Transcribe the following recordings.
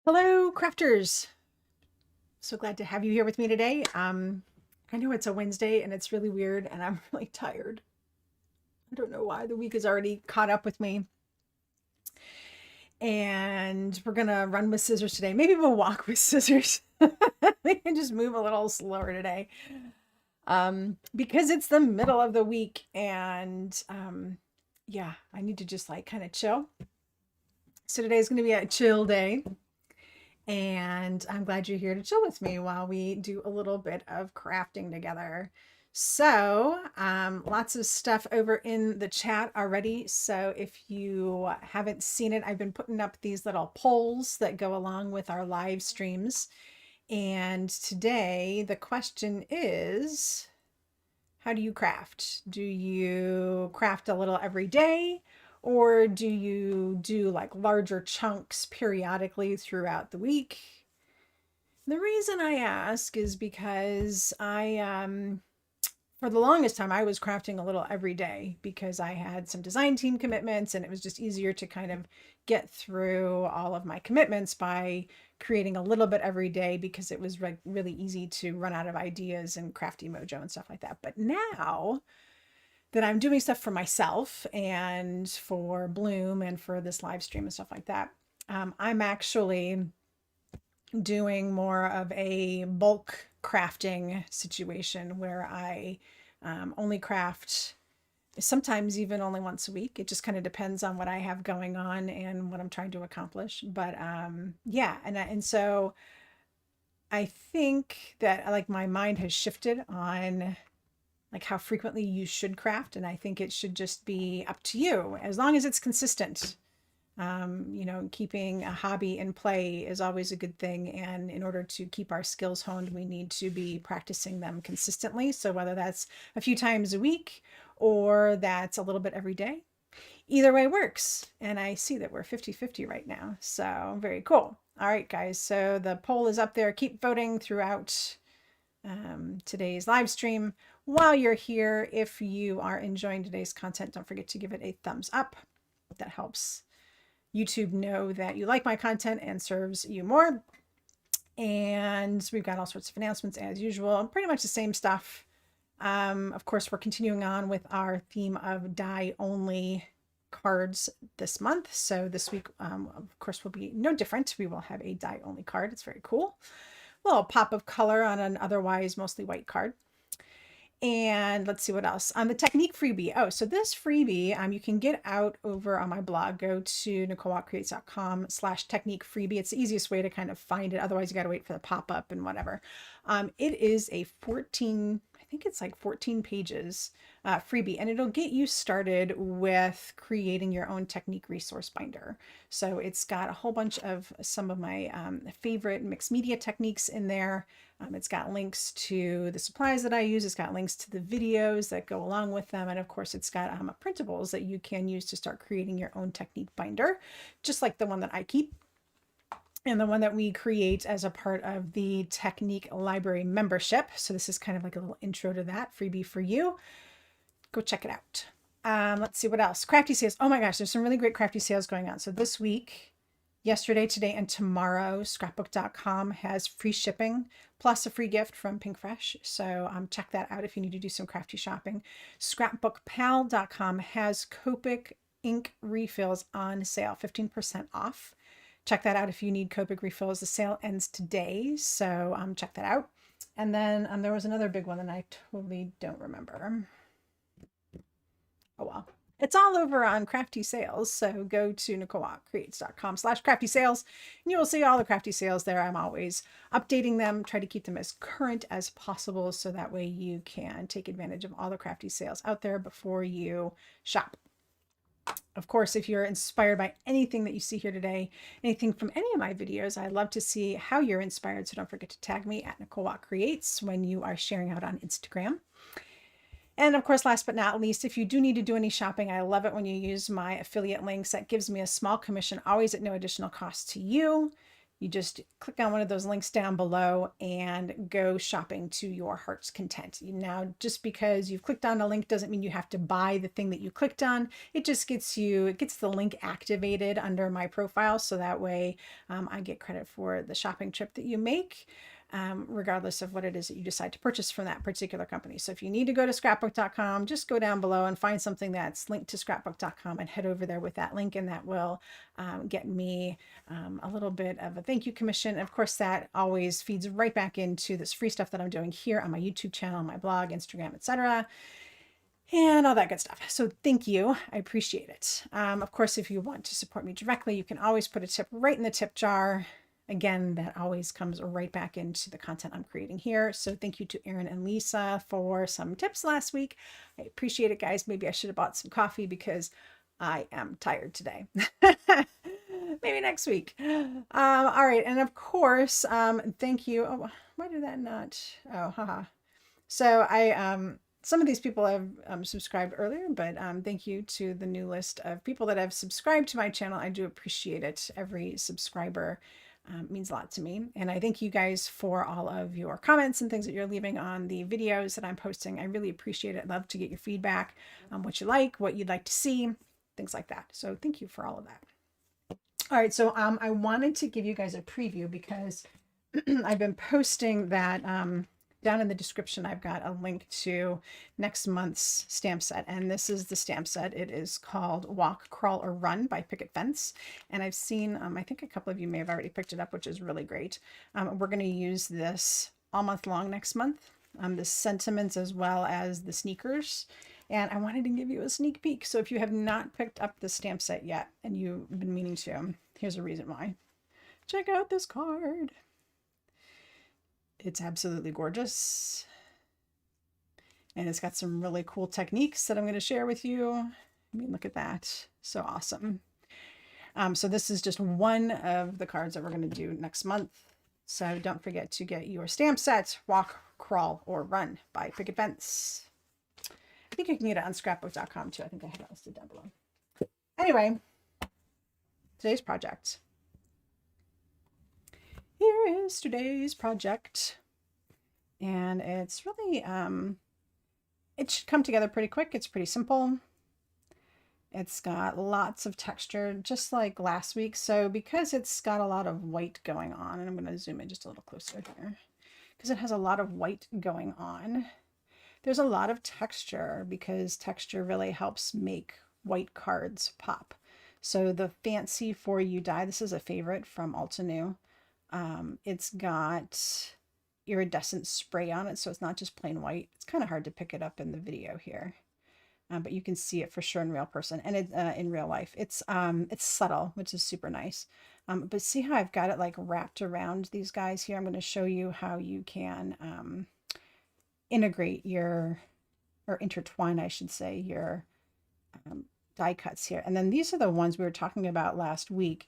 Hello, crafters. So glad to have you here with me today. I know it's a Wednesday and it's really weird and I'm really tired. I don't know why. The week is already caught up with me. And we're gonna run with scissors today. Maybe we'll walk with scissors. We can just move a little slower today. Because it's the middle of the week and yeah, I need to just like kind of chill. So today's gonna be a chill day. And I'm glad you're here to chill with me while we do a little bit of crafting together. So, lots of stuff over in the chat already. So if you haven't seen it, I've been putting up these little polls that go along with our live streams. And today the question is, how do you craft? Do you craft a little every day? Or do you do like larger chunks periodically throughout the week? The reason I ask is because for the longest time, I was crafting a little every day because I had some design team commitments and it was just easier to kind of get through all of my commitments by creating a little bit every day because it was really easy to run out of ideas and crafty mojo and stuff like that. But now that I'm doing stuff for myself and for Bloom and for this live stream and stuff like that, I'm actually doing more of a bulk crafting situation where I only craft sometimes even only once a week. It just kind of depends on what I have going on and what I'm trying to accomplish. But yeah, and so I think that like my mind has shifted on like how frequently you should craft, and I think it should just be up to you as long as it's consistent. Keeping a hobby in play is always a good thing. And in order to keep our skills honed, we need to be practicing them consistently. So whether that's a few times a week or that's a little bit every day, either way works. And I see that we're 50-50 right now. So very cool. All right, guys. So the poll is up there. Keep voting throughout today's live stream. While you're here, if you are enjoying today's content, don't forget to give it a thumbs up. That helps YouTube know that you like my content and serves you more. And we've got all sorts of announcements as usual, pretty much the same stuff. Of course, we're continuing on with our theme of die only cards this month. So this week, of course, will be no different. We will have a die only card. It's very cool. A little pop of color on an otherwise mostly white card. And let's see what else. On the technique freebie. Oh, so this freebie, you can get out over on my blog. Go to NicoleWalkCreates.com/technique freebie. It's the easiest way to kind of find it. Otherwise, you got to wait for the pop-up and whatever. It is a 14, I think it's like 14 pages freebie, and it'll get you started with creating your own technique resource binder. So it's got a whole bunch of some of my favorite mixed media techniques in there. It's got links to the supplies that I use. It's got links to the videos that go along with them. And of course, it's got printables that you can use to start creating your own technique binder, just like the one that I keep and the one that we create as a part of the Technique Library membership. So this is kind of like a little intro to that freebie for you. Go check it out. Let's see what else. Crafty sales. Oh my gosh, there's some really great crafty sales going on. So this week, yesterday, today, and tomorrow, scrapbook.com has free shipping plus a free gift from Pink Fresh. So check that out if you need to do some crafty shopping. Scrapbookpal.com has Copic ink refills on sale, 15% off. Check that out if you need Copic refills. The sale ends today, so check that out. And then there was another big one that I totally don't remember. Oh well. It's all over on crafty sales. So go to NicoleWalkCreates.com/crafty sales and you will see all the crafty sales there. I'm always updating them, try to keep them as current as possible so that way you can take advantage of all the crafty sales out there before you shop. Of course, if you're inspired by anything that you see here today, anything from any of my videos, I'd love to see how you're inspired. So don't forget to tag me at NicoleWalkCreates when you are sharing out on Instagram. And of course, last but not least, if you do need to do any shopping, I love it when you use my affiliate links. That gives me a small commission, always at no additional cost to you. You just click on one of those links down below and go shopping to your heart's content. Now, just because you've clicked on a link doesn't mean you have to buy the thing that you clicked on. It just gets the link activated under my profile, so that way I get credit for the shopping trip that you make. Regardless of what it is that you decide to purchase from that particular company. So if you need to go to scrapbook.com, just go down below and find something that's linked to scrapbook.com and head over there with that link, and that will get me a little bit of a thank you commission. And of course, that always feeds right back into this free stuff that I'm doing here on my YouTube channel, my blog, Instagram, etc., and all that good stuff. So thank you. I appreciate it. Of course, if you want to support me directly, you can always put a tip right in the tip jar. Again, that always comes right back into the content I'm creating here. So thank you to Aaron and Lisa for some tips last week. I appreciate it, guys. Maybe I should have bought some coffee because I am tired today. Maybe next week. All right. And of course, thank you. Oh, why did that not? Oh, haha. So some of these people have subscribed earlier, but thank you to the new list of people that have subscribed to my channel. I do appreciate it. Every subscriber means a lot to me. And I thank you guys for all of your comments and things that you're leaving on the videos that I'm posting. I really appreciate it. I'd love to get your feedback on what you like, what you'd like to see, things like that. So thank you for all of that. All right, so I wanted to give you guys a preview because I've been posting that down in the description. I've got a link to next month's stamp set, and this is the stamp set. It is called Walk, Crawl, or Run by Picket Fence, and I've seen, I think a couple of you may have already picked it up, which is really great. We're going to use this all month long next month, the sentiments as well as the sneakers, and I wanted to give you a sneak peek. So if you have not picked up the stamp set yet and you've been meaning to, here's a reason why. Check out this card. It's absolutely gorgeous. And it's got some really cool techniques that I'm going to share with you. I mean, look at that. So awesome. So this is just one of the cards that we're going to do next month. So don't forget to get your stamp set, Walk, Crawl, or Run by Picket Fence. I think you can get it on scrapbook.com too. I think I have it listed down below. Anyway, today's project. Here is today's project, and it's really, it should come together pretty quick. It's pretty simple. It's got lots of texture, just like last week. So because it's got a lot of white going on, and I'm going to zoom in just a little closer here, because it has a lot of white going on, there's a lot of texture, because texture really helps make white cards pop. So the Fancy For You die, this is a favorite from Altenew. It's got iridescent spray on it, so it's not just plain white. It's kind of hard to pick it up in the video here, but you can see it for sure in real person, and it in real life. It's subtle, which is super nice. But see how I've got it like wrapped around these guys here? I'm going to show you how you can integrate your, or intertwine, I should say, your die cuts here. And then these are the ones we were talking about last week.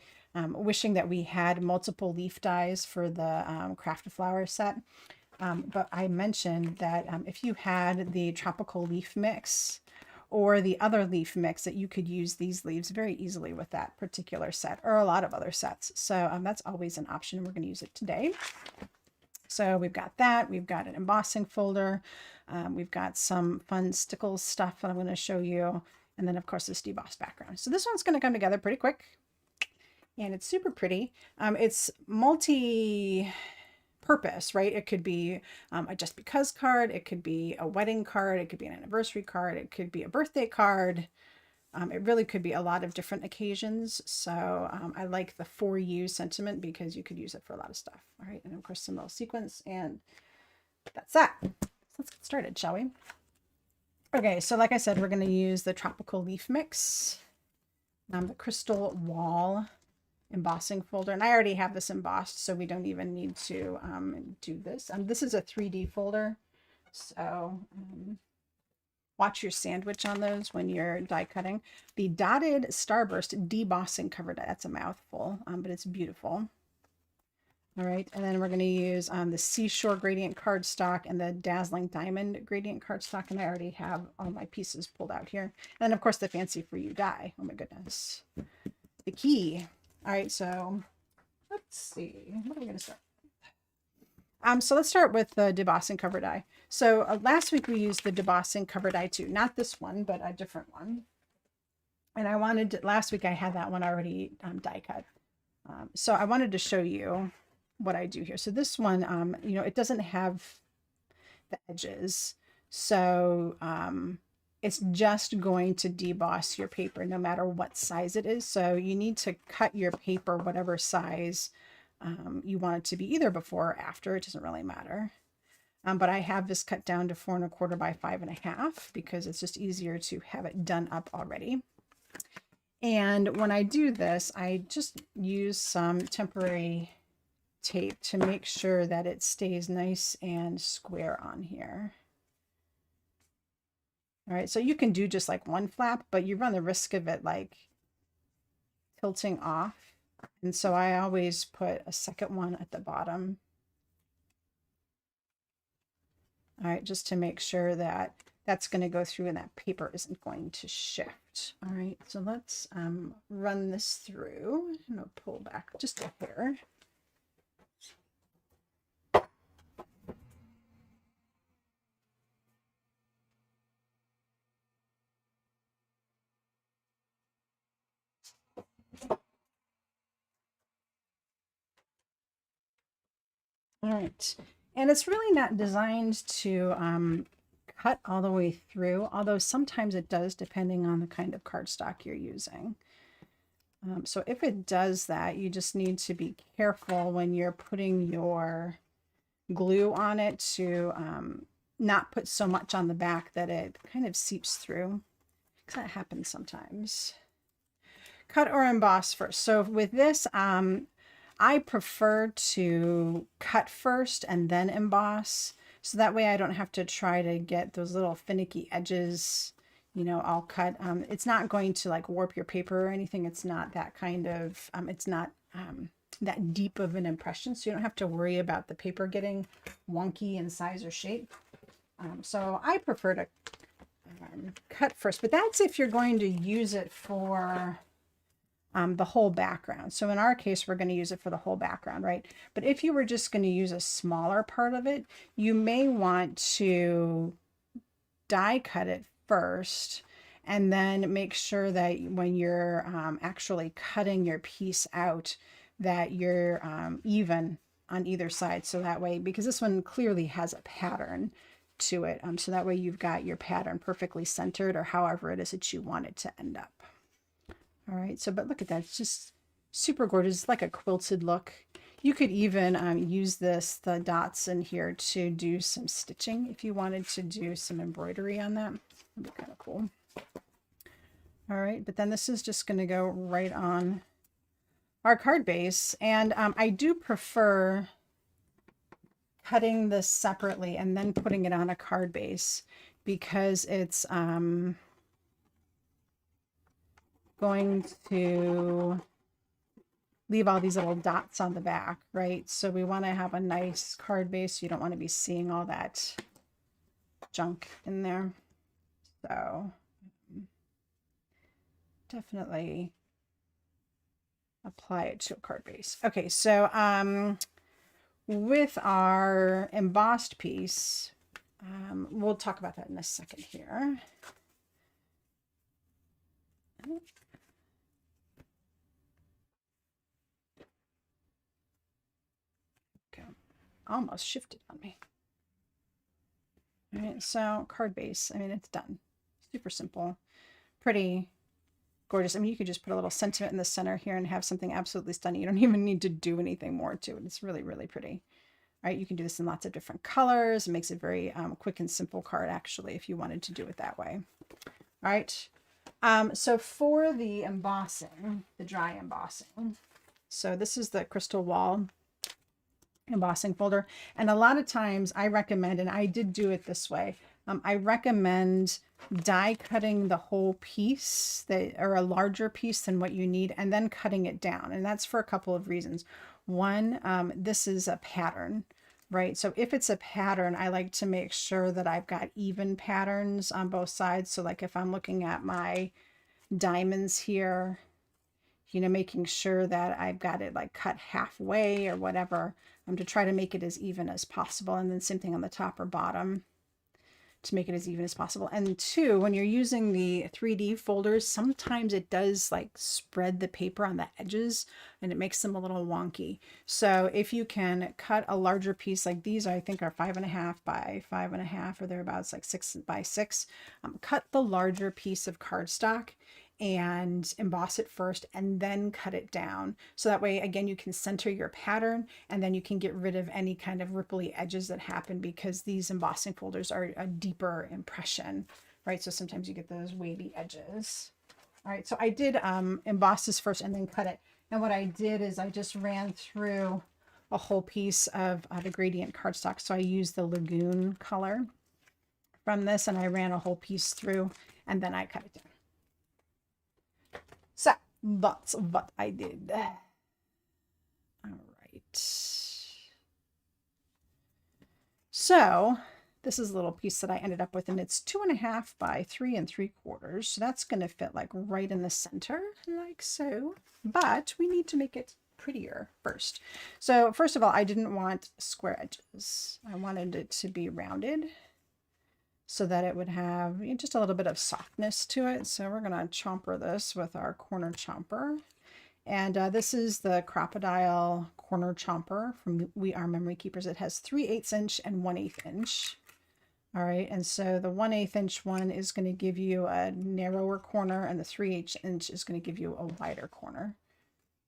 Wishing that we had multiple leaf dies for the Craft a Flower set. But I mentioned that if you had the tropical leaf mix or the other leaf mix, that you could use these leaves very easily with that particular set, or a lot of other sets. So that's always an option. We're going to use it today. So we've got that. We've got an embossing folder. We've got some fun Stickles stuff that I'm going to show you. And then, of course, this debossed background. So this one's going to come together pretty quick. And it's super pretty. It's multi-purpose, right? It could be a Just Because card. It could be a wedding card. It could be an anniversary card. It could be a birthday card. It really could be a lot of different occasions. So I like the For You sentiment because you could use it for a lot of stuff. All right. And of course, some little sequins. And that's that. So let's get started, shall we? Okay. So like I said, we're going to use the Tropical Leaf Mix, the Crystal Wall embossing folder, and I already have this embossed, so we don't even need to do this. This is a 3D folder, so watch your sandwich on those when you're die cutting. The dotted Starburst debossing cover die, that's a mouthful, but it's beautiful. All right, and then we're going to use the Seashore Gradient Cardstock and the Dazzling Diamond Gradient Cardstock, and I already have all my pieces pulled out here. And then, of course, the Fancy For You die. Oh my goodness. The key. All right, so let's see, what are we going to start? So let's start with the Debossing cover die. So last week we used the Debossing cover die too, not this one, but a different one. And I wanted to, last week I had that one already die cut. So I wanted to show you what I do here. So this one, you know, it doesn't have the edges. So it's just going to deboss your paper no matter what size it is. So you need to cut your paper whatever size you want it to be, either before or after. It doesn't really matter. But I have this cut down to 4 1/4 by 5 1/2 because it's just easier to have it done up already. And when I do this, I just use some temporary tape to make sure that it stays nice and square on here. All right, so you can do just like one flap, but you run the risk of it like tilting off. And so I always put a second one at the bottom. All right, just to make sure that that's going to go through and that paper isn't going to shift. All right, so let's run this through. I'm going to pull back just a hair. All right, and it's really not designed to cut all the way through, although sometimes it does depending on the kind of cardstock you're using. So if it does that, you just need to be careful when you're putting your glue on it to not put so much on the back that it kind of seeps through, because that happens sometimes. Cut or emboss first. So with this, I prefer to cut first and then emboss. So that way I don't have to try to get those little finicky edges, you know, all cut. It's not going to like warp your paper or anything. It's not that kind of, it's not that deep of an impression. So you don't have to worry about the paper getting wonky in size or shape. So I prefer to cut first, but that's if you're going to use it for the whole background. So in our case, we're going to use it for the whole background, right? But if you were just going to use a smaller part of it, you may want to die cut it first and then make sure that when you're actually cutting your piece out, that you're even on either side. So that way, because this one clearly has a pattern to it. So that way you've got your pattern perfectly centered, or however it is that you want it to end up. All right, so, but look at that, it's just super gorgeous. It's like a quilted look. You could even use this, the dots in here, to do some stitching if you wanted to do some embroidery on that. That'd be kind of cool. All right, but then this is just going to go right on our card base. And I do prefer cutting this separately and then putting it on a card base, because it's going to leave all these little dots on the back, right? So we want to have a nice card base. You don't want to be seeing all that junk in there. So definitely apply it to a card base. Okay, so with our embossed piece, we'll talk about that in a second here. Almost shifted on me. All right, so card base, I mean, it's done. Super simple, pretty gorgeous. I mean, you could just put a little sentiment in the center here and have something absolutely stunning. You don't even need to do anything more to it. It's really, really pretty. All right, you can do this in lots of different colors. It makes it very quick and simple card, actually, if you wanted to do it that way. All right, so for the embossing, the dry embossing, so this is the Crystal Wall embossing folder, and a lot of times I recommend, and I did do it this way, I recommend die cutting the whole piece, or a larger piece than what you need, and then cutting it down. And that's for a couple of reasons. One, this is a pattern, right? So if it's a pattern, I like to make sure that I've got even patterns on both sides. So like if I'm looking at my diamonds here, you know, making sure that I've got it like cut halfway or whatever, to try to make it as even as possible. And then same thing on the top or bottom to make it as even as possible. And two, when you're using the 3D folders, sometimes it does like spread the paper on the edges and it makes them a little wonky. So if you can cut a larger piece, like these I think are 5.5 by 5.5 or thereabouts, like 6 by 6, cut the larger piece of cardstock and emboss it first and then cut it down. So that way, again, you can center your pattern and then you can get rid of any kind of ripply edges that happen, because these embossing folders are a deeper impression, right? So sometimes you get those wavy edges. All right, so I did emboss this first and then cut it. And what I did is I just ran through a whole piece of the gradient cardstock. So I used the Lagoon color from this and I ran a whole piece through and then I cut it down. So that's what I did. All right. So this is a little piece that I ended up with, and it's 2.5 by 3 3/4. So that's going to fit like right in the center, like so. But we need to make it prettier first. So first of all, I didn't want square edges. I wanted it to be rounded, so that it would have just a little bit of softness to it. So we're going to chomper this with our corner chomper. And this is the Crop-A-Dile corner chomper from We Are Memory Keepers. It has 3/8 inch and 1/8 inch. All right, and so the 1/8 inch one is going to give you a narrower corner, and the 3/8 inch is going to give you a wider corner.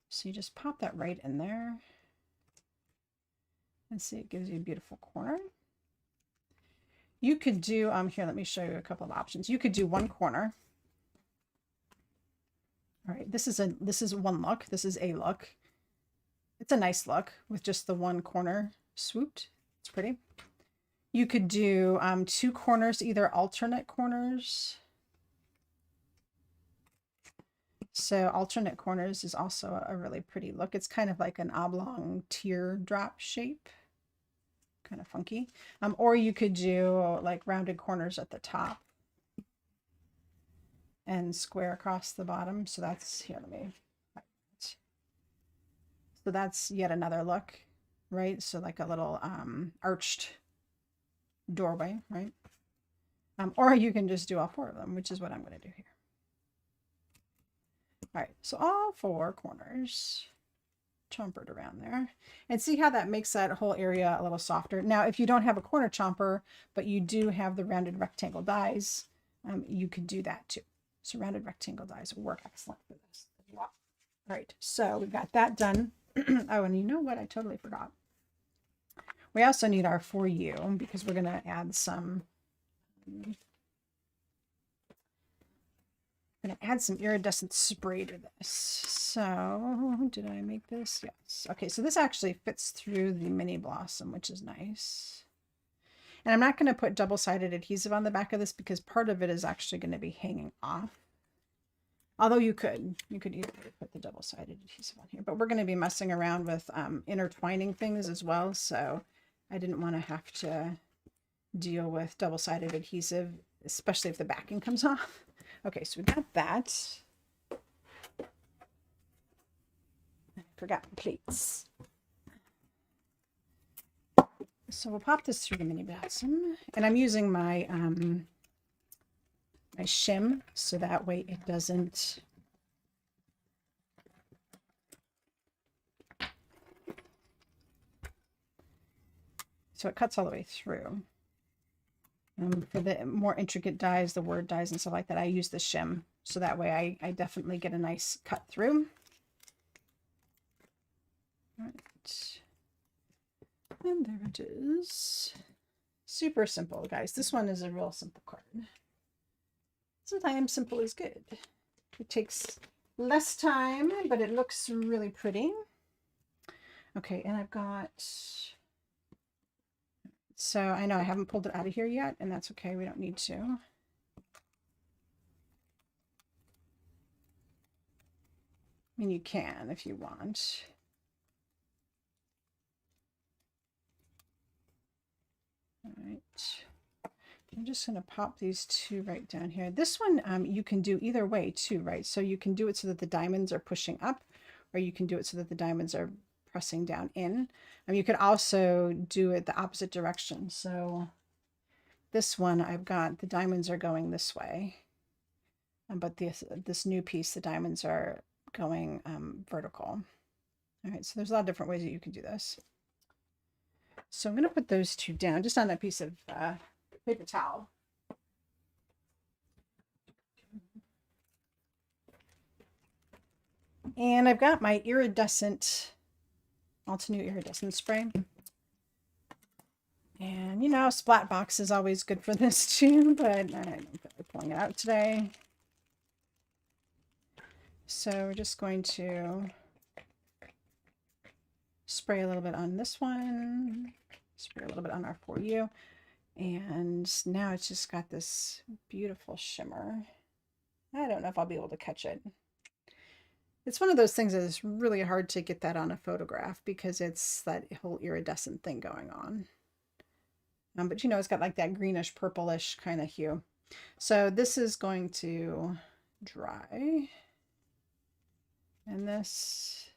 So you just pop that right in there. And see, it gives you a beautiful corner. You could do, here, let me show you a couple of options. You could do one corner. All right, this is one look. This is a look. It's a nice look with just the one corner swooped. It's pretty. You could do 2 corners, either alternate corners. So alternate corners is also a really pretty look. It's kind of like an oblong teardrop shape. Kind of funky. Or you could do like rounded corners at the top and square across the bottom. So that's, here, let me, so that's yet another look, right? So like a little arched doorway, right? Or you can just do all 4 of them, which is what I'm going to do here. All right, so all 4 corners chompered around there, and see how that makes that whole area a little softer. Now, if you don't have a corner chomper, but you do have the rounded rectangle dies, you could do that too. So rounded rectangle dies will work excellent for this as well. All right, so we got that done. Oh, and you know what? I totally forgot. We also need our For You, because we're going to add some iridescent spray to this. So did I make this? Yes. Okay, so this actually fits through the mini blossom, which is nice. And I'm not going to put double-sided adhesive on the back of this because part of it is actually going to be hanging off. Although you could easily put the double-sided adhesive on here, but we're going to be messing around with intertwining things as well. So I didn't want to have to deal with double-sided adhesive, especially if the backing comes off. Okay, so we got that. I forgot my plates. So we'll pop this through the mini blossom, and I'm using my my shim so that way it doesn't so it cuts all the way through. For the more intricate dies, the word dies and stuff like that, I use the shim so that way I definitely get a nice cut through. All right. And there it is. Super simple, guys. This one is a real simple card. Sometimes simple is good. It takes less time, but it looks really pretty. Okay, and I've got... So I know I haven't pulled it out of here yet, and that's okay. We don't need to. I mean, you can if you want. All right. I'm just going to pop these two right down here. This one you can do either way too, right? So you can do it so that the diamonds are pushing up, or you can do it so that the diamonds are pressing down in. You could also do it the opposite direction. So this one I've got the diamonds are going this way, but this new piece, the diamonds are going vertical. All right, so there's a lot of different ways that you can do this. So I'm going to put those two down just on a piece of paper towel. And I've got my iridescent, Altenew iridescent spray. And you know, Splat Box is always good for this too, but I don't feel like pulling it out today. So we're just going to spray a little bit on this one, spray a little bit on our For You. And now it's just got this beautiful shimmer. I don't know if I'll be able to catch it. It's one of those things that is really hard to get that on a photograph because it's that whole iridescent thing going on. But you know, it's got like that greenish purplish kind of hue. So this is going to dry. And this,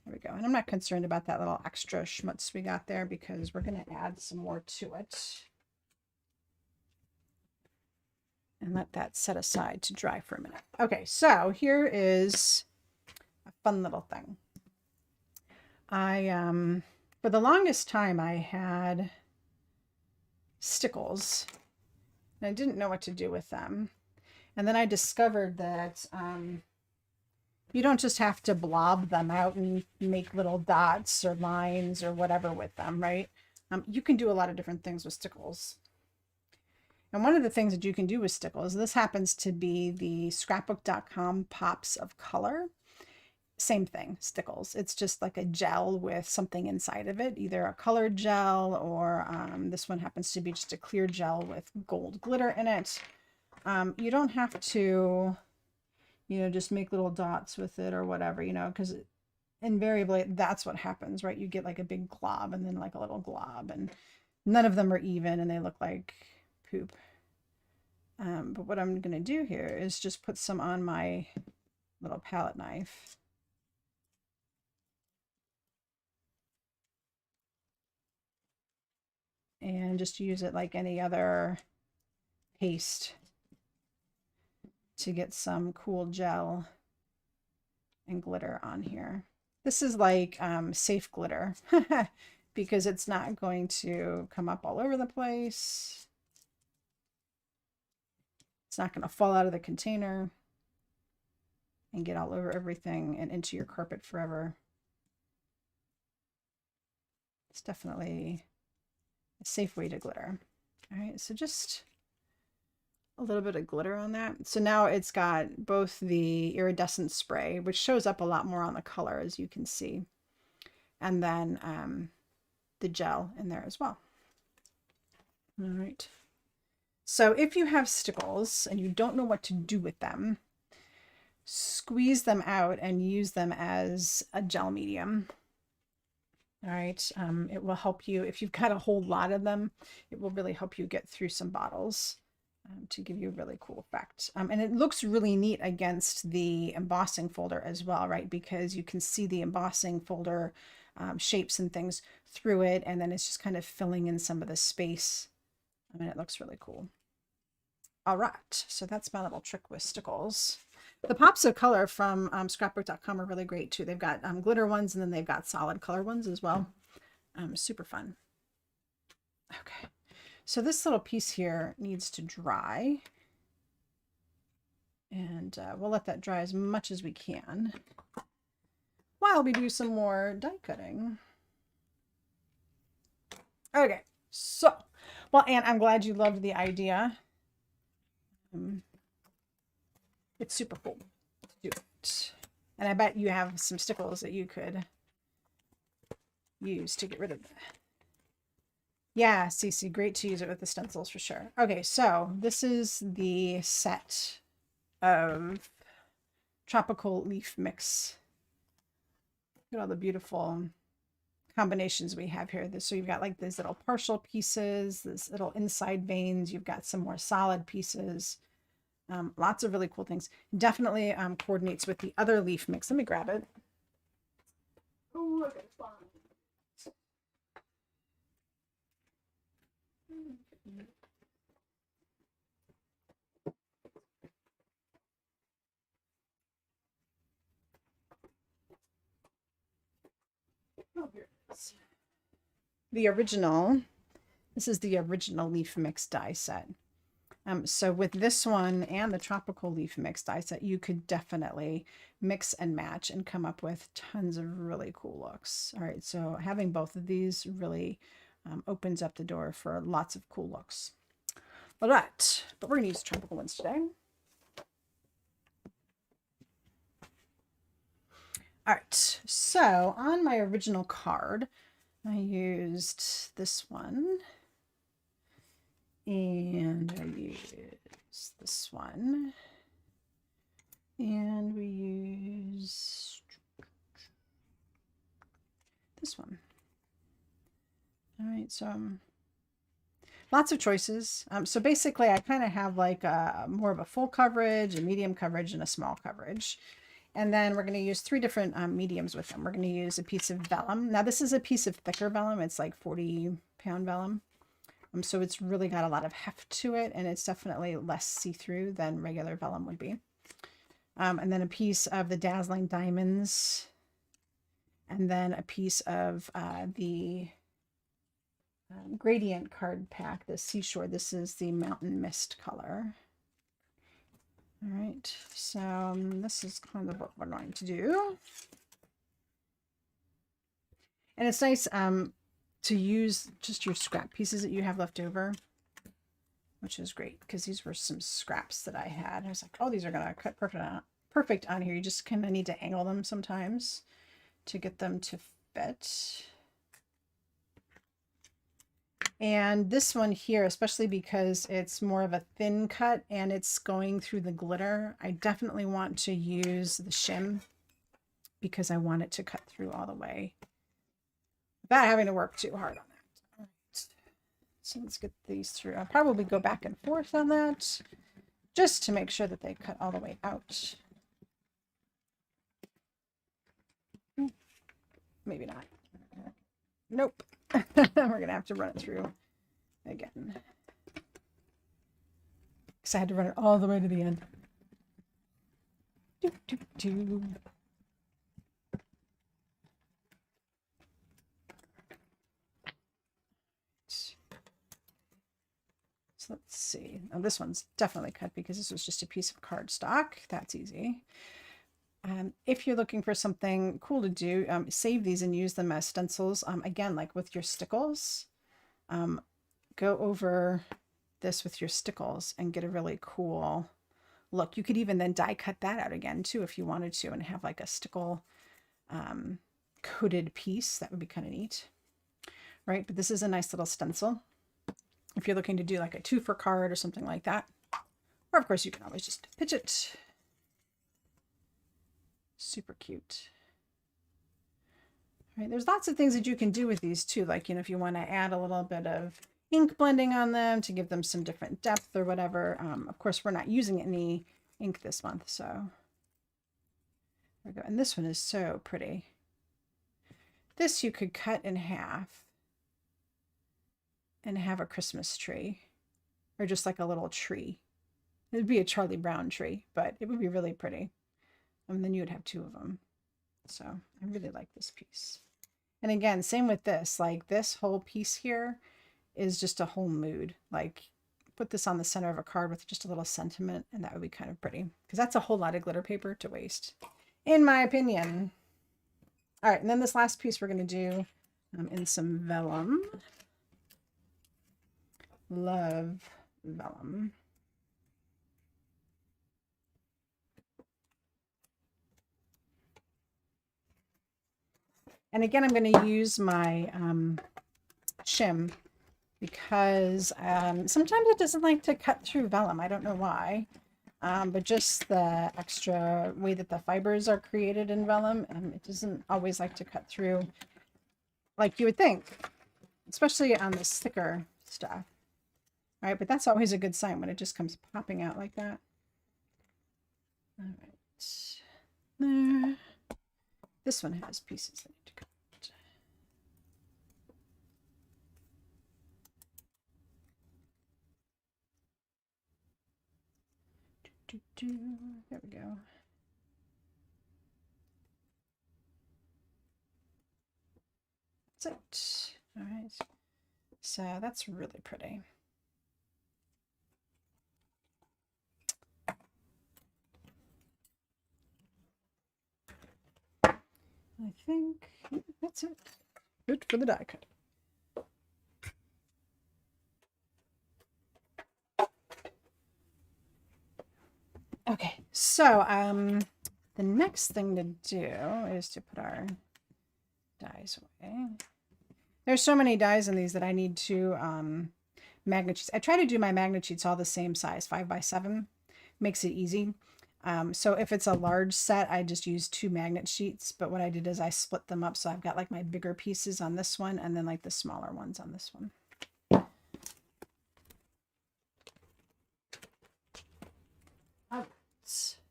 there we go. And I'm not concerned about that little extra schmutz we got there because we're going to add some more to it. And let that set aside to dry for a minute. Okay, so here is a fun little thing. For the longest time, I had Stickles, and I didn't know what to do with them. And then I discovered that you don't just have to blob them out and make little dots or lines or whatever with them, right? You can do a lot of different things with Stickles. And one of the things that you can do with Stickles, this happens to be the scrapbook.com Pops of Color. Same thing, Stickles. It's just like a gel with something inside of it, either a colored gel or this one happens to be just a clear gel with gold glitter in it. You don't have to, you know, just make little dots with it or whatever, you know, because invariably that's what happens, right? You get like a big glob and then like a little glob, and none of them are even and they look like poop. But what I'm going to do here is just put some on my little palette knife. And just use it like any other paste to get some cool gel and glitter on here. This is like safe glitter because it's not going to come up all over the place. It's not going to fall out of the container and get all over everything and into your carpet forever. It's definitely a safe way to glitter. All right, so just a little bit of glitter on that. So now it's got both the iridescent spray, which shows up a lot more on the color, as you can see, and then the gel in there as well. All right. So if you have Stickles and you don't know what to do with them, squeeze them out and use them as a gel medium. All right, it will help you if you've got a whole lot of them. It will really help you get through some bottles to give you a really cool effect. And it looks really neat against the embossing folder as well, right? Because you can see the embossing folder shapes and things through it, and then it's just kind of filling in some of the space. I mean, it looks really cool. All right, so that's my little trick with Stickles. The Pops of Color from scrapbook.com are really great too. They've got glitter ones and then they've got solid color ones as well. Super fun. Okay, so this little piece here needs to dry. And we'll let that dry as much as we can while we do some more die cutting. Okay, so, well, Anne, I'm glad you loved the idea. It's super cool to do it. And I bet you have some Stickles that you could use to get rid of that. Yeah, Cece, great to use it with the stencils for sure. Okay, so this is the set of Tropical Leaf Mix. Look at all the beautiful combinations we have here. So you've got like these little partial pieces, this little inside veins. You've got some more solid pieces. Lots of really cool things. Definitely coordinates with the other leaf mix. Let me grab it. Oh, okay, fine. Oh, here it is. The original. This is the original leaf mix die set. So with this one and the tropical leaf mix die set, you could definitely mix and match and come up with tons of really cool looks. All right, so having both of these really opens up the door for lots of cool looks. All right, but we're gonna use tropical ones today. All right, so on my original card, I used this one. And I use this one. And we use this one. All right, so lots of choices. So basically I kind of have like more of a full coverage, a medium coverage, and a small coverage. And then we're going to use 3 different mediums with them. We're going to use a piece of vellum. Now this is a piece of thicker vellum. It's like 40-pound vellum. So it's really got a lot of heft to it, and it's definitely less see-through than regular vellum would be. And then a piece of the Dazzling diamonds, and then a piece of the gradient card pack, the Seashore. This is the Mountain Mist color. All right, so this is kind of what we're going to do. And it's nice to use just your scrap pieces that you have left over, which is great because these were some scraps that I had. I was like, oh, these are gonna cut perfect on here. You just kind of need to angle them sometimes to get them to fit. And this one here, especially because it's more of a thin cut and it's going through the glitter, I definitely want to use the shim because I want it to cut through all the way without having to work too hard on that. All right. So let's get these through. I'll probably go back and forth on that just to make sure that they cut all the way out. Maybe not. Nope. We're going to have to run it through again. Because I had to run it all the way to the end. Do, do, do. So let's see. Oh, this one's definitely cut because this was just a piece of cardstock. That's easy. If you're looking for something cool to do, save these and use them as stencils. Again, like with your stickles, go over this with your stickles and get a really cool look. You could even then die cut that out again too if you wanted to and have like a stickle coated piece. That would be kind of neat, right? But this is a nice little stencil if you're looking to do like a 2-for card or something like that. Or of course you can always just pitch it. Super cute. All right, there's lots of things that you can do with these too. Like, you know, if you want to add a little bit of ink blending on them to give them some different depth or whatever. Of course, we're not using any ink this month, so there we go. And this one is so pretty. This you could cut in half and have a Christmas tree, or just like a little tree. It would be a Charlie Brown tree, but it would be really pretty. And then you would have 2 of them. So I really like this piece. And again, same with this. Like this whole piece here is just a whole mood. Like put this on the center of a card with just a little sentiment, and that would be kind of pretty. Because that's a whole lot of glitter paper to waste, in my opinion. All right, and then this last piece we're going to do in some vellum. Love vellum. And again, I'm going to use my shim because sometimes it doesn't like to cut through vellum. I don't know why, but just the extra way that the fibers are created in vellum, it doesn't always like to cut through. like you would think, especially on the thicker stuff. All right, but that's always a good sign when it just comes popping out like that. All right, there. This one has pieces that need to go. There we go. That's it. All right. So that's really pretty. I think that's it. Good for the die cut. Okay, so the next thing to do is to put our dies away. There's so many dies in these that I need to magnet sheets. I try to do my magnet sheets all the same size, 5x7. Makes it easy. So if it's a large set, I just use 2 magnet sheets. But what I did is I split them up. So I've got like my bigger pieces on this one and then like the smaller ones on this one.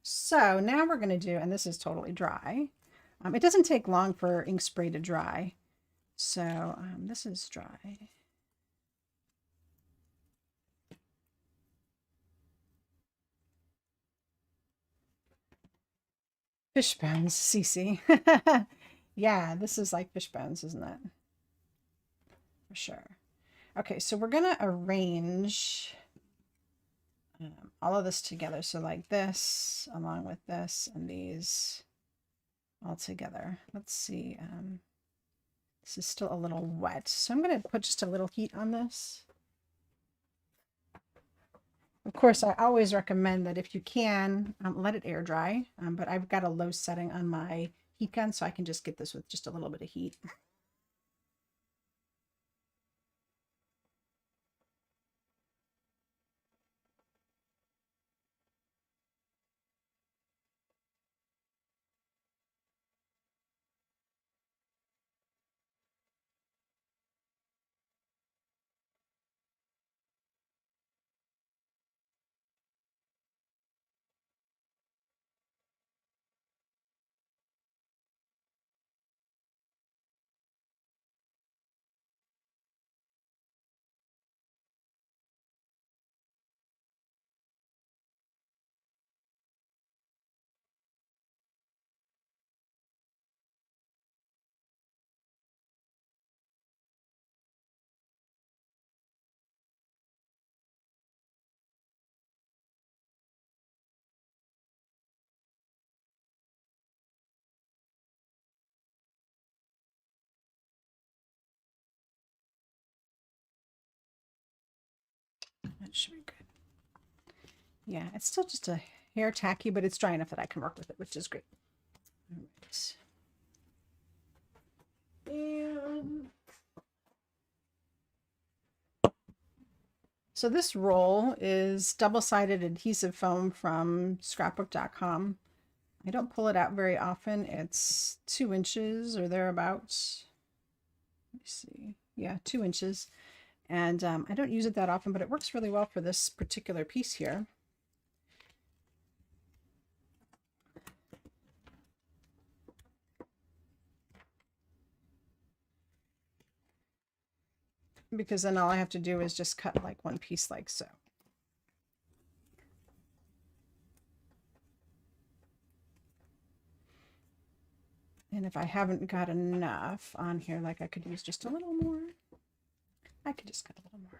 So now we're going to do, and this is totally dry. It doesn't take long for ink spray to dry. So this is dry. Fish bones, Cece. Yeah, this is like fish bones, isn't it? For sure. Okay, so we're going to arrange all of this together. So like this, along with this and these all together. Let's see. This is still a little wet. So I'm going to put just a little heat on this. Of course, I always recommend that if you can, let it air dry. But I've got a low setting on my heat gun, so I can just get this with just a little bit of heat. That should be good. Yeah, it's still just a hair tacky, but it's dry enough that I can work with it, which is great. All right. And so this roll is double-sided adhesive foam from scrapbook.com. I don't pull it out very often. It's 2 inches or thereabouts. Let me see. Yeah, 2 inches. And I don't use it that often, but it works really well for this particular piece here. Because then all I have to do is just cut like one piece like so. And if I haven't got enough on here, like I could use just a little more, I could just cut a little more.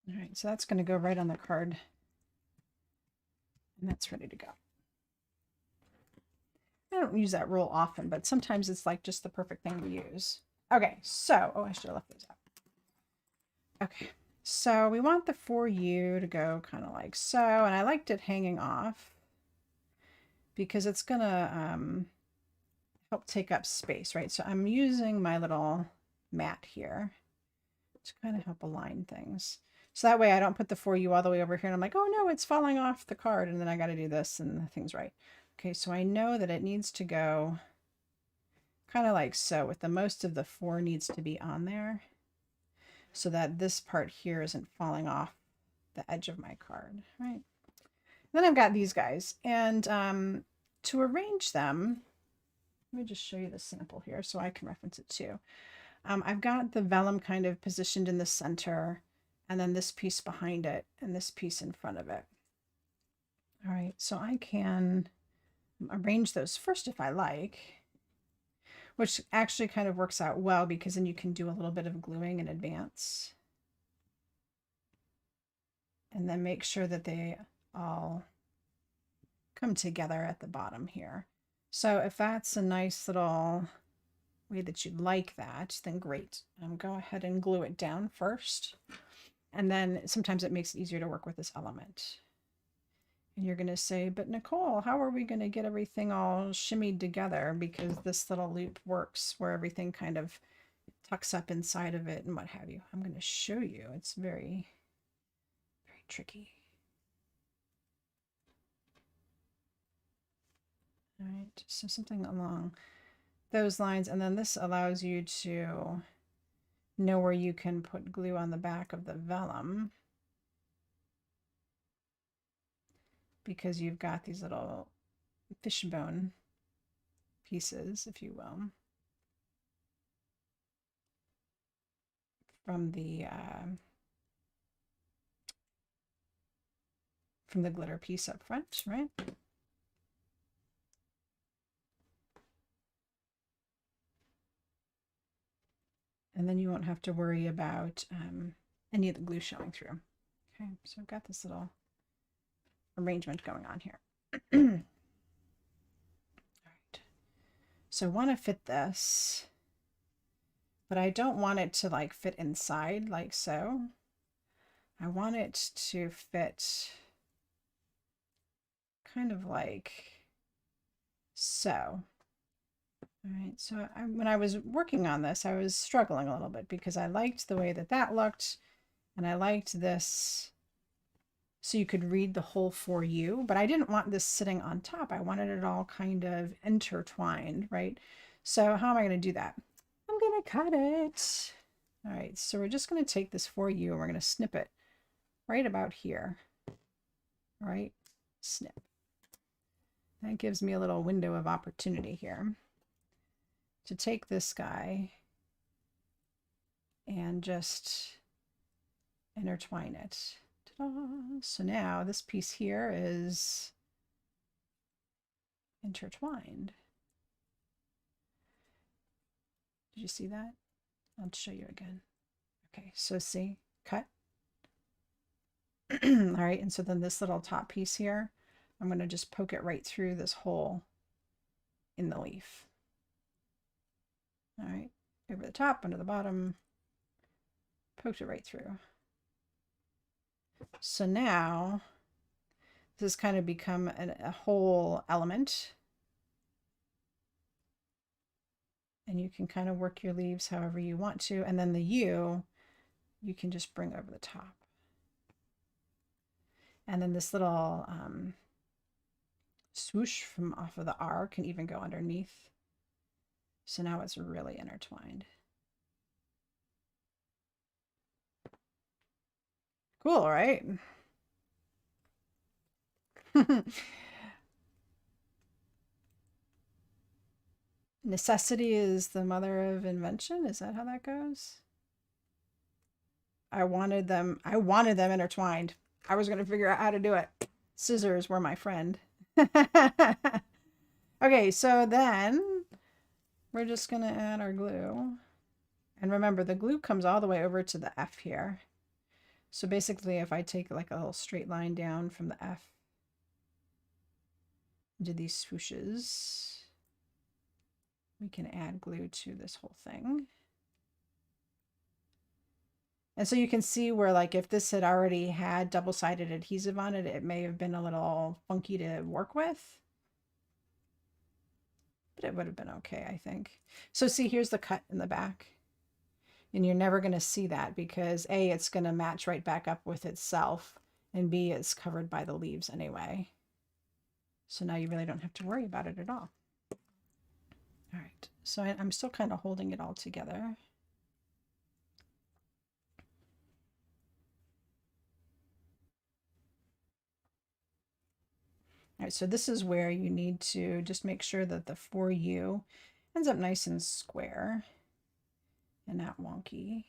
All right, so that's going to go right on the card. And that's ready to go. I don't use that roll often, but sometimes it's like just the perfect thing to use. Okay, so, oh, I should have left those out. Okay, so we want the For You to go kind of like so, and I liked it hanging off because it's gonna help take up space, right? So I'm using my little mat here to kind of help align things. So that way I don't put the For You all the way over here and I'm like, oh no, it's falling off the card. And then I got to do this and the thing's right. Okay, so I know that it needs to go kind of like so, with the most of the 4 needs to be on there so that this part here isn't falling off the edge of my card, right? Then I've got these guys, and to arrange them, let me just show you the sample here so I can reference it too. I've got the vellum kind of positioned in the center, and then this piece behind it, and this piece in front of it. All right, so I can arrange those first if I like, which actually kind of works out well because then you can do a little bit of gluing in advance. And then make sure that they all come together at the bottom here. So if that's a nice little way that you'd like that, then great. Go ahead and glue it down first. And then sometimes it makes it easier to work with this element. And you're going to say, but Nicole, how are we going to get everything all shimmied together? Because this little loop works where everything kind of tucks up inside of it and what have you. I'm going to show you. It's very, very tricky. All right, so something along those lines. And then this allows you to know where you can put glue on the back of the vellum, because you've got these little fishbone pieces, if you will, from the glitter piece up front, right? And then you won't have to worry about any of the glue showing through. Okay, so I've got this little arrangement going on here. All right. So I want to fit this, but I don't want it to like fit inside like so. I want it to fit kind of like so. All right, so when I was working on this, I was struggling a little bit because I liked the way that that looked, and I liked this so you could read the whole For You, but I didn't want this sitting on top. I wanted it all kind of intertwined, right? So how am I going to do that? I'm going to cut it. All right, so we're just going to take this For You and we're going to snip it right about here. All right, snip. That gives me a little window of opportunity here to take this guy and just intertwine it. So now this piece here is intertwined. Did you see that? I'll show you again. Okay, so see, cut. All right, and so then this little top piece here, I'm going to just poke it right through this hole in the leaf. All right, over the top, under the bottom, poked it right through. So now this has kind of become a whole element. And you can kind of work your leaves however you want to. And then the U, you can just bring over the top. And then this little swoosh from off of the R can even go underneath. So now it's really intertwined. Cool, right? Necessity is the mother of invention. Is that how that goes? I wanted them intertwined. I was going to figure out how to do it. Scissors were my friend. Okay, so then we're just going to add our glue. And remember, the glue comes all the way over to the F here. So basically, if I take like a little straight line down from the F, do these swooshes, we can add glue to this whole thing. And so you can see where, like, if this had already had double-sided adhesive on it, it may have been a little funky to work with. But it would have been okay, I think. So see, here's the cut in the back. And you're never going to see that because A, it's going to match right back up with itself, and B, it's covered by the leaves anyway. So now you really don't have to worry about it at all. All right, so I'm still kind of holding it all together. All right, so this is where you need to just make sure that the for you ends up nice and square and not wonky.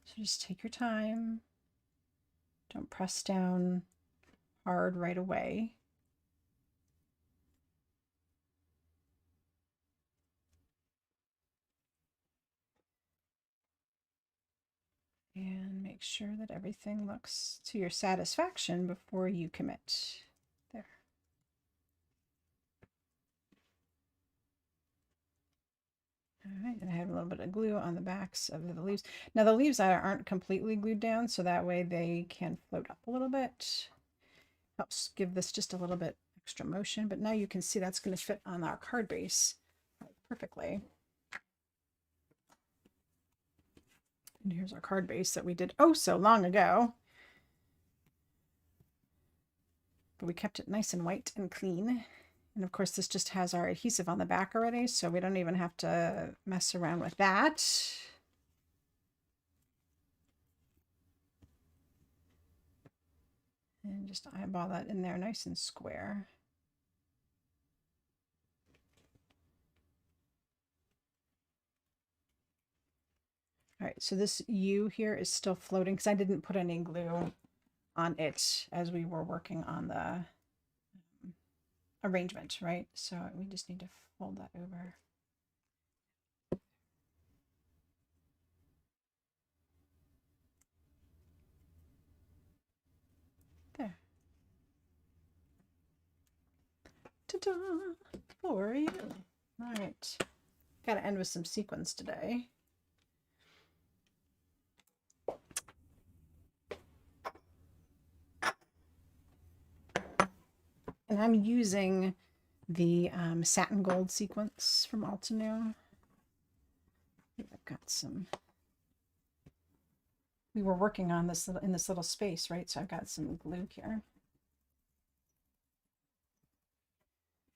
So just take your time. Don't press down hard right away. And make sure that everything looks to your satisfaction before you commit. There. All right, and I have a little bit of glue on the backs of the leaves. Now the leaves aren't completely glued down, so that way they can float up a little bit. Helps give this just a little bit extra motion, but now you can see that's going to fit on our card base perfectly. And here's our card base that we did oh so long ago. But we kept it nice and white and clean. And of course, this just has our adhesive on the back already, so we don't even have to mess around with that. And just eyeball that in there nice and square. All right, so this U here is still floating because I didn't put any glue on it as we were working on the arrangement, right? So we just need to fold that over. There. Ta-da! For you. All right. Got to end with some sequins today. And I'm using the satin gold sequence from Altenew. I've got some. We were working on this in this little space, right? So I've got some glue here.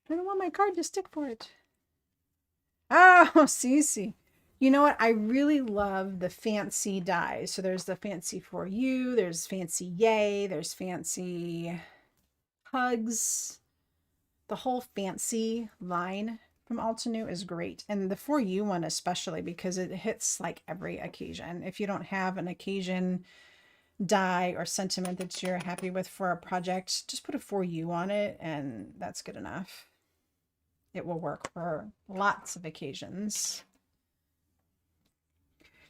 I don't want my card to stick for it. Oh, Cece. You know what? I really love the fancy dies. So there's the fancy for you, there's fancy yay, there's fancy hugs. The whole fancy line from Altenew is great. And the for you one especially, because it hits like every occasion. If you don't have an occasion die or sentiment that you're happy with for a project, just put a for you on it and that's good enough. It will work for lots of occasions.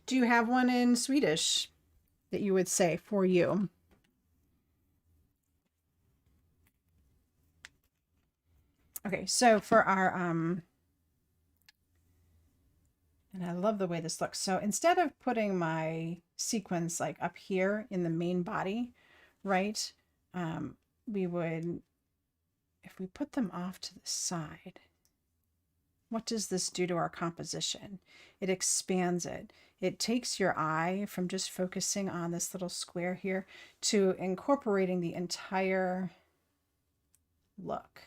Do you have one in Swedish that you would say for you? Okay, so for our, and I love the way this looks. So instead of putting my sequins like up here in the main body, right, we would, if we put them off to the side, what does this do to our composition? It expands it. It takes your eye from just focusing on this little square here to incorporating the entire look.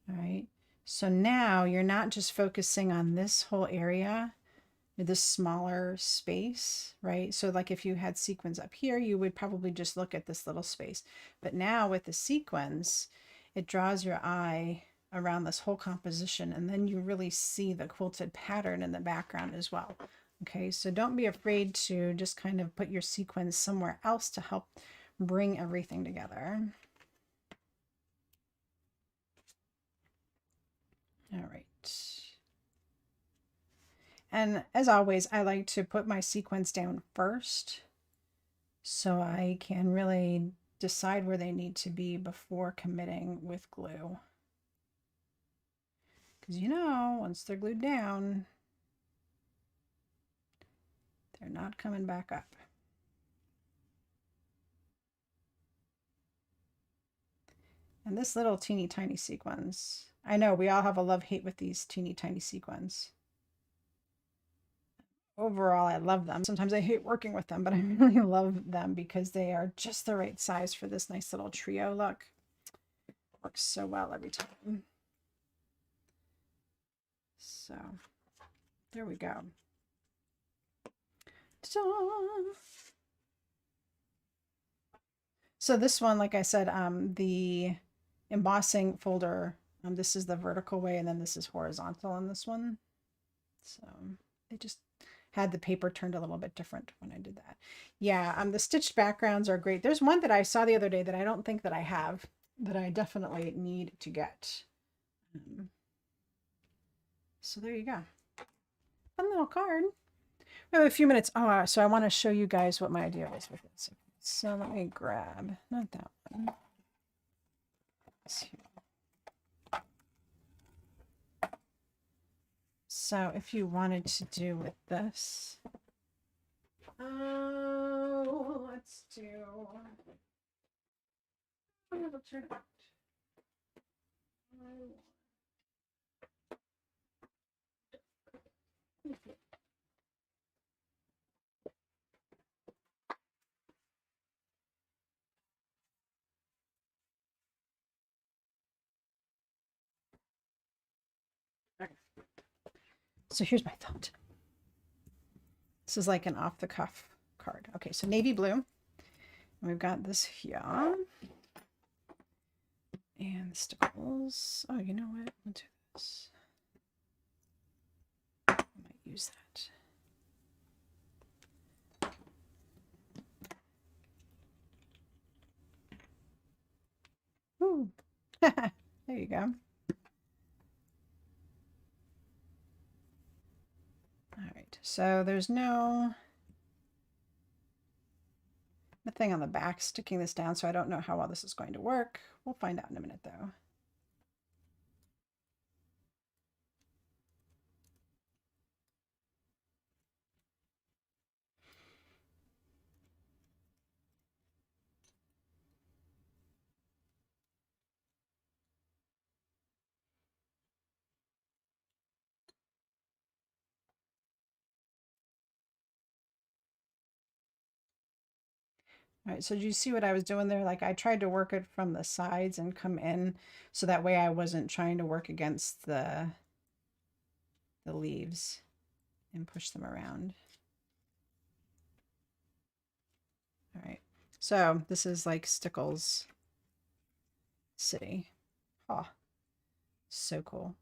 All right, so now you're not just focusing on this whole area, this smaller space, right? So like if you had sequins up here, you would probably just look at this little space. But now with the sequins, it draws your eye around this whole composition, and then you really see the quilted pattern in the background as well. Okay, so don't be afraid to just kind of put your sequins somewhere else to help bring everything together. All right. And as always, I like to put my sequins down first so I can really decide where they need to be before committing with glue. Because you know, once they're glued down, they're not coming back up. And this little teeny tiny sequence I know we all have a love-hate with these teeny tiny sequins. Overall, I love them. Sometimes I hate working with them, but I really love them because they are just the right size for this nice little trio look. Works so well every time. So there we go. So this one, like I said, the embossing folder, this is the vertical way, and then this is horizontal on this one. So they just had the paper turned a little bit different when I did that. Yeah, the stitched backgrounds are great. There's one that I saw the other day that I don't think that I have, that I definitely need to get. So there you go. Fun little card. We have a few minutes. Oh, so I want to show you guys what my idea was with this. So let me grab, not that one. So if you wanted to do with this, let's do, okay. So here's my thought. This is like an off-the-cuff card. Okay, so navy blue. We've got this here. And the Stickles. Oh, you know what? Let's do this. I might use that. Ooh. There you go. All right, so there's nothing on the back sticking this down, so I don't know how well this is going to work. We'll find out in a minute, though. All right, so did you see what I was doing there? Like I tried to work it from the sides and come in, so that way I wasn't trying to work against the leaves and push them around. All right, so this is like Stickles City. Oh, so cool.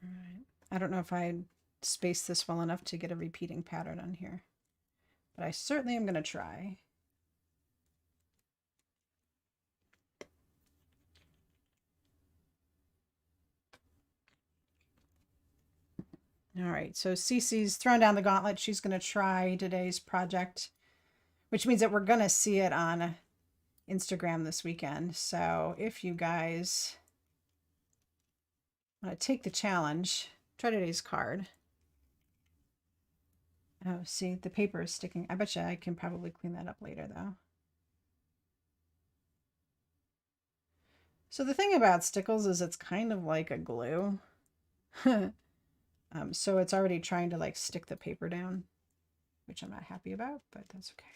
All right, I don't know if I spaced this well enough to get a repeating pattern on here, but I certainly am going to try. All right, so Cece's thrown down the gauntlet. She's going to try today's project, which means that we're going to see it on Instagram this weekend. So if you guys want to take the challenge, try today's card. Oh, see, the paper is sticking. I bet you I can probably clean that up later, though. So the thing about Stickles is it's kind of like a glue. So it's already trying to like stick the paper down, which I'm not happy about, but that's okay.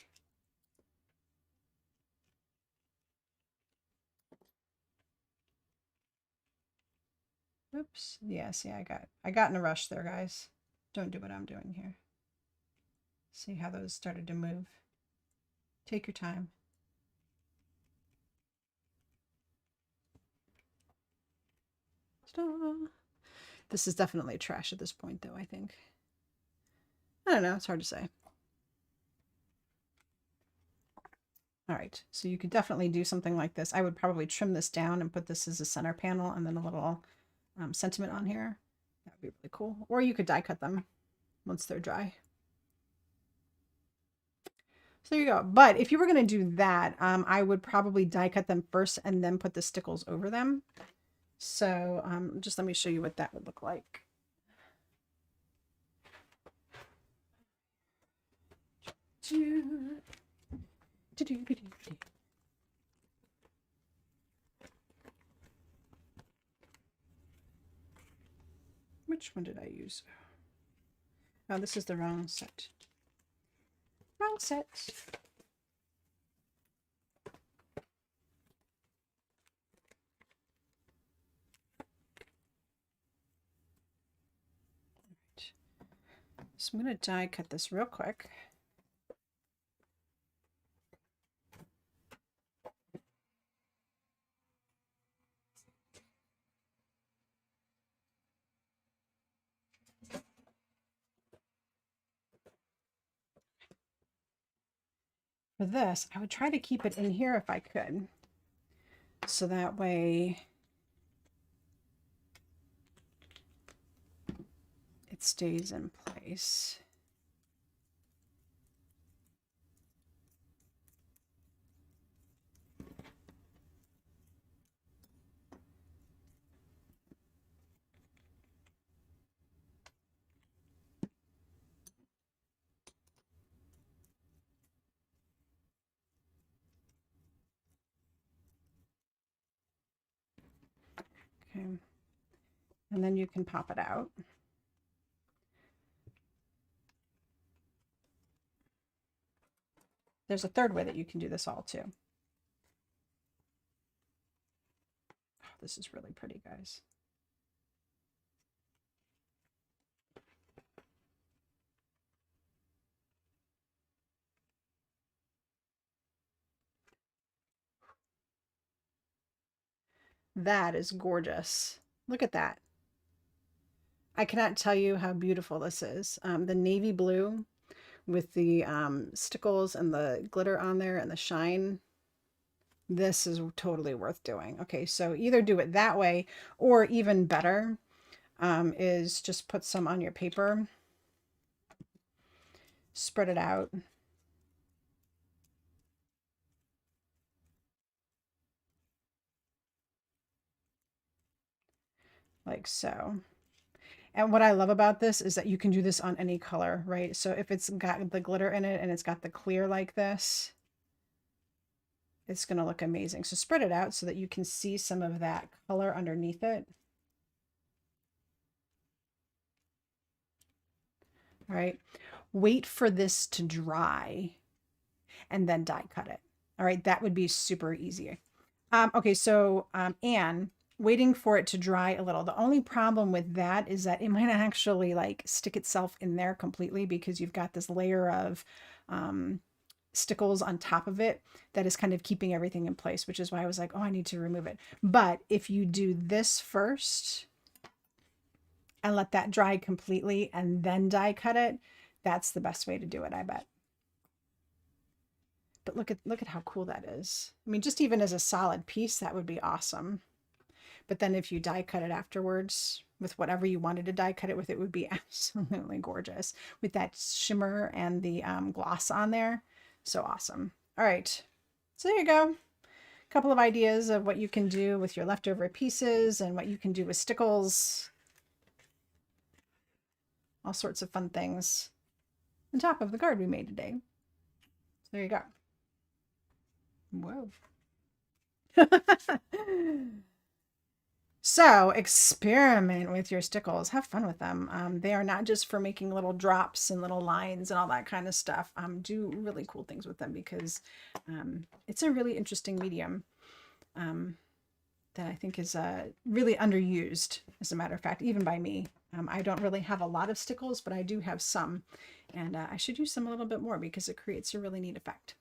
Oops. Yeah, see, I got in a rush there, guys. Don't do what I'm doing here. See how those started to move. Take your time. This is definitely trash at this point, though, I think. I don't know. It's hard to say. All right, so you could definitely do something like this. I would probably trim this down and put this as a center panel and then a little sentiment on here. That would be really cool. Or you could die cut them once they're dry. So there you go. But if you were going to do that, I would probably die cut them first and then put the Stickles over them. So just let me show you what that would look like. Which one did I use? Oh, this is the wrong set. Wrong set. Right. So I'm going to die cut this real quick. For this, I would try to keep it in here if I could. So that way it stays in place. Okay. And then you can pop it out. There's a third way that you can do this all too. Oh, this is really pretty, guys. That is gorgeous. Look at that. I cannot tell you how beautiful this is. The navy blue with the stickles and the glitter on there and the shine. This is totally worth doing. Okay, so either do it that way, or even better is just put some on your paper, spread it out. Like so. And what I love about this is that you can do this on any color, right? So if it's got the glitter in it and it's got the clear like this, it's going to look amazing. So spread it out so that you can see some of that color underneath it. All right. Wait for this to dry and then die cut it. All right. That would be super easy. Okay. So, Anne, waiting for it to dry a little. The only problem with that is that it might actually like stick itself in there completely because you've got this layer of stickles on top of it that is kind of keeping everything in place, which is why I was like, oh, I need to remove it. But if you do this first and let that dry completely and then die cut it, that's the best way to do it, I bet. But look at how cool that is. I mean, just even as a solid piece, that would be awesome. But then if you die cut it afterwards with whatever you wanted to die cut it with, it would be absolutely gorgeous with that shimmer and the gloss on there. So awesome. All right. So there you go. A couple of ideas of what you can do with your leftover pieces and what you can do with stickles. All sorts of fun things on top of the card we made today. So there you go. Whoa. So experiment with your stickles. Have fun with them. They are not just for making little drops and little lines and all that kind of stuff. Do really cool things with them because it's a really interesting medium that I think is really underused, as a matter of fact, even by me. I don't really have a lot of stickles, but I do have some. And I should use some a little bit more because it creates a really neat effect.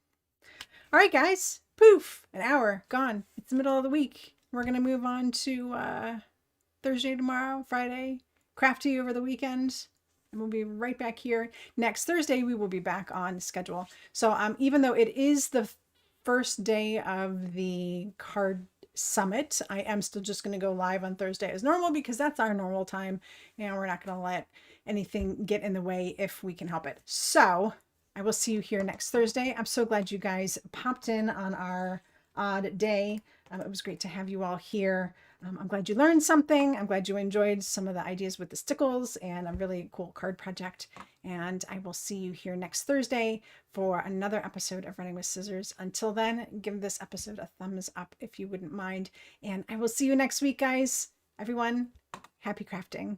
All right, guys. Poof! An hour gone. It's the middle of the week. We're going to move on to Thursday tomorrow, Friday, crafty over the weekend, and we'll be right back here. Next Thursday, we will be back on schedule. So even though it is the first day of the card summit, I am still just going to go live on Thursday as normal because that's our normal time, and we're not going to let anything get in the way if we can help it. So I will see you here next Thursday. I'm so glad you guys popped in on our odd day. It was great to have you all here. I'm glad you learned something. I'm glad you enjoyed some of the ideas with the stickles and a really cool card project. And I will see you here next Thursday for another episode of Running with Scissors. Until then, give this episode a thumbs up if you wouldn't mind. And I will see you next week, guys. Everyone, happy crafting.